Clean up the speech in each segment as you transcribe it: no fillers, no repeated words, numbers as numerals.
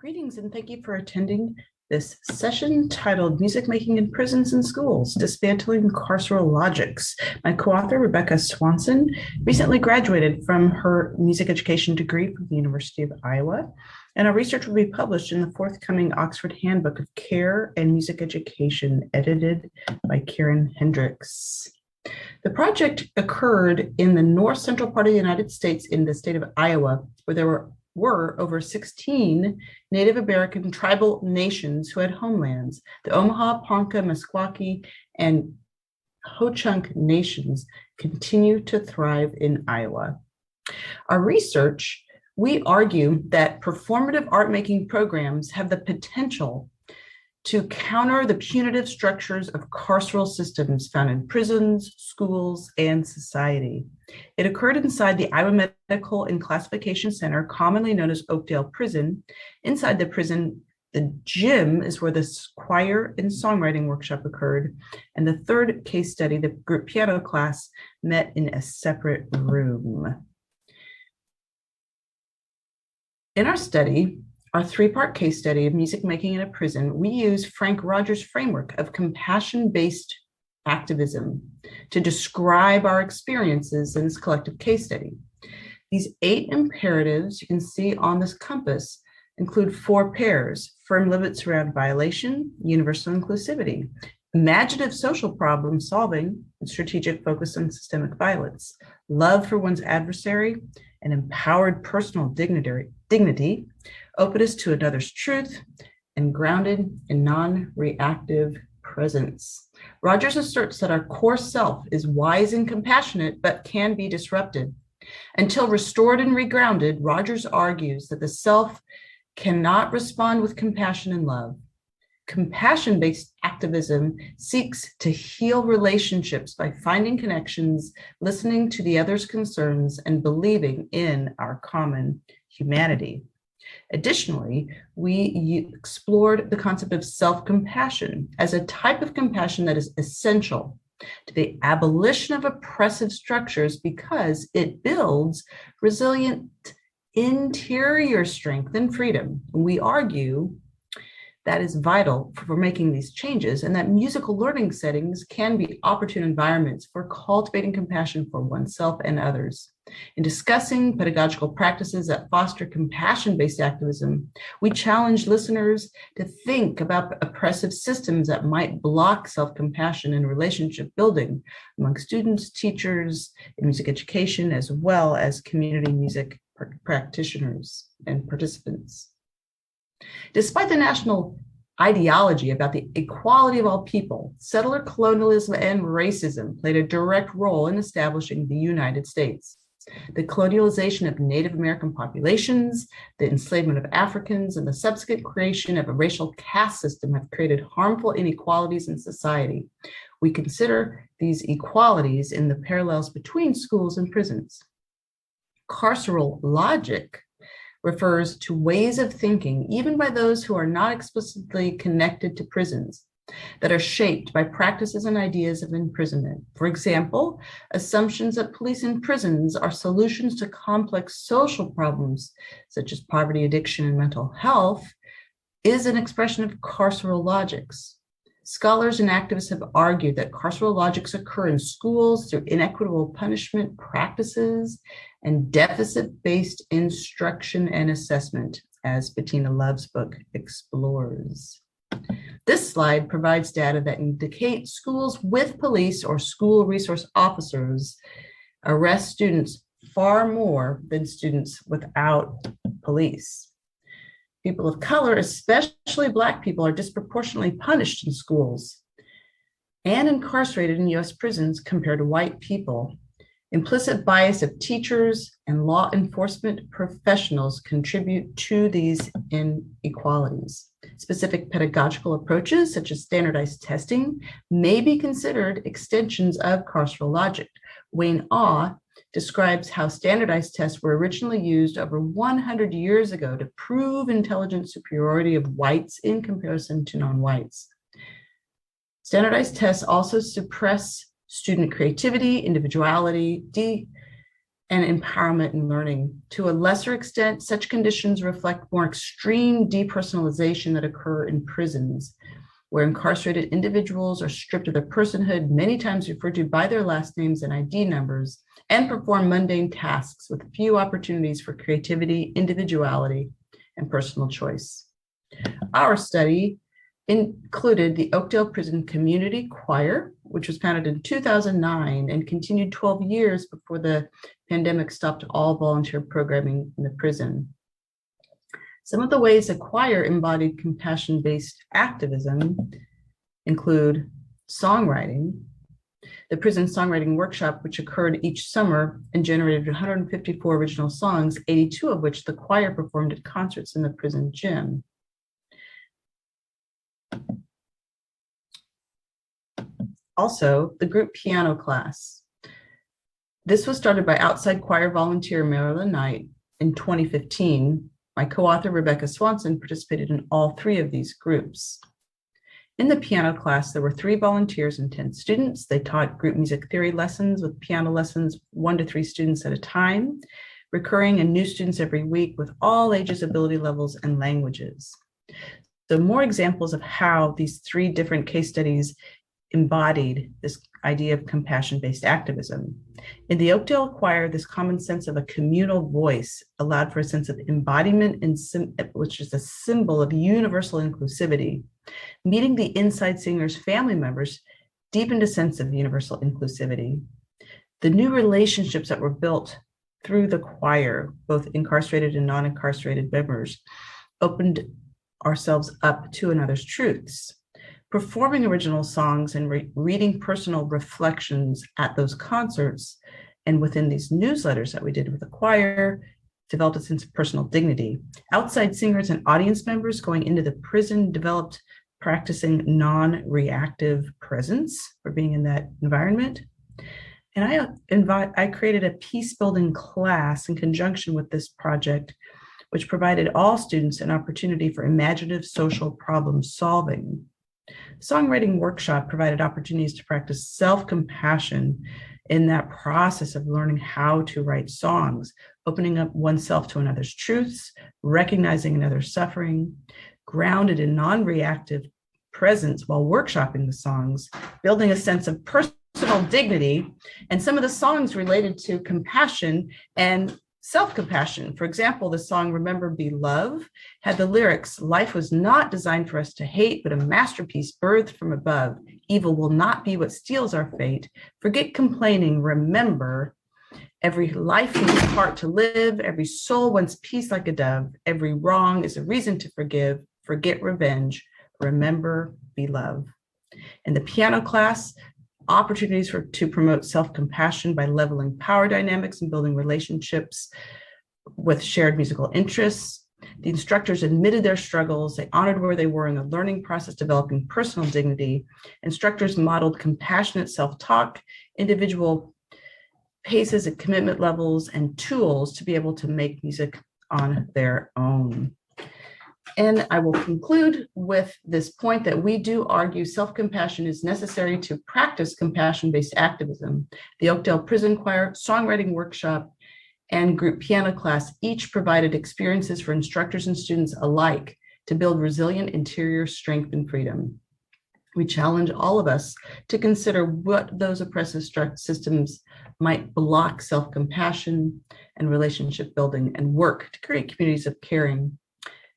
Greetings and thank you for attending this session titled Music Making in Prisons and Schools, Dismantling Carceral Logics. My co-author, Rebecca Swanson, recently graduated from her music education degree from the University of Iowa, and our research will be published in the forthcoming Oxford Handbook of Care and Music Education, edited by Karin Hendricks. The project occurred in the north central part of the United States in the state of Iowa, where there were over 16 Native American tribal nations who had homelands. The Omaha, Ponca, Meskwaki, and Ho-Chunk nations continue to thrive in Iowa. Our research, we argue that performative art-making programs have the potential to counter the punitive structures of carceral systems found in prisons, schools, and society. It occurred inside the Iowa Medical and Classification Center, commonly known as Oakdale Prison. Inside the prison, the gym is where the choir and songwriting workshop occurred, and the third case study, the group piano class, met in a separate room. In our study, our three-part case study of music making in a prison, we use Frank Rogers' framework of compassion-based activism to describe our experiences in this collective case study. These 8 imperatives you can see on this compass include 4 pairs: firm limits around violation, universal inclusivity, imaginative social problem solving, and strategic focus on systemic violence, love for one's adversary, and empowered personal dignity, openness to another's truth, and grounded in non-reactive presence. Rogers asserts that our core self is wise and compassionate, but can be disrupted. Until restored and regrounded, Rogers argues that the self cannot respond with compassion and love. Compassion-based activism seeks to heal relationships by finding connections, listening to the other's concerns, and believing in our common humanity. Additionally, we explored the concept of self-compassion as a type of compassion that is essential to the abolition of oppressive structures because it builds resilient interior strength and freedom. We argue that is vital for making these changes, and that musical learning settings can be opportune environments for cultivating compassion for oneself and others. In discussing pedagogical practices that foster compassion-based activism, we challenge listeners to think about oppressive systems that might block self-compassion and relationship building among students, teachers, in music education, as well as community music practitioners and participants. Despite the national ideology about the equality of all people, settler colonialism and racism played a direct role in establishing the United States. The colonialization of Native American populations, the enslavement of Africans, and the subsequent creation of a racial caste system have created harmful inequalities in society. We consider these equalities in the parallels between schools and prisons. Carceral logic refers to ways of thinking, even by those who are not explicitly connected to prisons, that are shaped by practices and ideas of imprisonment. For example, assumptions that police in prisons are solutions to complex social problems, such as poverty, addiction, and mental health, is an expression of carceral logics. Scholars and activists have argued that carceral logics occur in schools through inequitable punishment practices and deficit-based instruction and assessment, as Bettina Love's book explores. This slide provides data that indicate schools with police or school resource officers arrest students far more than students without police. People of color, especially Black people, are disproportionately punished in schools and incarcerated in U.S. prisons compared to white people. Implicit bias of teachers and law enforcement professionals contribute to these inequalities. Specific pedagogical approaches, such as standardized testing, may be considered extensions of carceral logic. Wayne Awe describes how standardized tests were originally used over 100 years ago to prove intelligence superiority of whites in comparison to non-whites. Standardized tests also suppress student creativity, individuality, and empowerment and learning. To a lesser extent, such conditions reflect more extreme depersonalization that occur in prisons, where incarcerated individuals are stripped of their personhood, many times referred to by their last names and ID numbers, and perform mundane tasks with few opportunities for creativity, individuality, and personal choice. Our study included the Oakdale Prison Community Choir, which was founded in 2009 and continued 12 years before the pandemic stopped all volunteer programming in the prison. Some of the ways the choir embodied compassion-based activism include songwriting, the prison songwriting workshop, which occurred each summer and generated 154 original songs, 82 of which the choir performed at concerts in the prison gym. Also, the group piano class. This was started by outside choir volunteer Marilyn Knight in 2015. My co-author Rebecca Swanson participated in all 3 of these groups. In the piano class, there were 3 volunteers and 10 students. They taught group music theory lessons with piano lessons 1 to 3 students at a time, recurring and new students every week with all ages, ability levels, and languages. So more examples of how these 3 different case studies embodied this idea of compassion-based activism. In the Oakdale Choir, this common sense of a communal voice allowed for a sense of embodiment, which is a symbol of universal inclusivity. Meeting the inside singer's family members deepened a sense of universal inclusivity. The new relationships that were built through the choir, both incarcerated and non-incarcerated members, opened ourselves up to another's truths. Performing original songs and reading personal reflections at those concerts and within these newsletters that we did with the choir developed a sense of personal dignity. Outside singers and audience members going into the prison developed practicing non-reactive presence for being in that environment. And I created a peace-building class in conjunction with this project, which provided all students an opportunity for imaginative social problem solving. Songwriting workshop provided opportunities to practice self-compassion in that process of learning how to write songs, opening up oneself to another's truths, recognizing another's suffering, grounded in non-reactive presence while workshopping the songs, building a sense of personal dignity, and some of the songs related to compassion and self-compassion. For example, the song Remember Be Love had the lyrics, "Life was not designed for us to hate, but a masterpiece birthed from above. Evil will not be what steals our fate. Forget complaining, remember. Every life needs a heart to live. Every soul wants peace like a dove. Every wrong is a reason to forgive. Forget revenge. Remember, be love." In the piano class, opportunities to promote self-compassion by leveling power dynamics and building relationships with shared musical interests. The instructors admitted their struggles. They honored where they were in the learning process, developing personal dignity. Instructors modeled compassionate self-talk, individual paces and commitment levels, and tools to be able to make music on their own. And I will conclude with this point that we do argue self-compassion is necessary to practice compassion-based activism. The Oakdale Prison Choir, songwriting workshop, and group piano class each provided experiences for instructors and students alike to build resilient interior strength and freedom. We challenge all of us to consider what those oppressive systems might block self-compassion and relationship building and work to create communities of caring.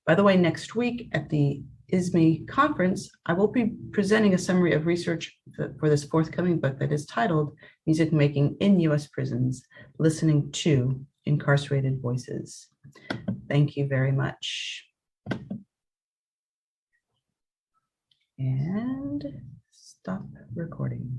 By the way, next week at the ISME conference, I will be presenting a summary of research for this forthcoming book that is titled Music Making in U.S. Prisons, Listening to Incarcerated Voices. Thank you very much. And stop recording.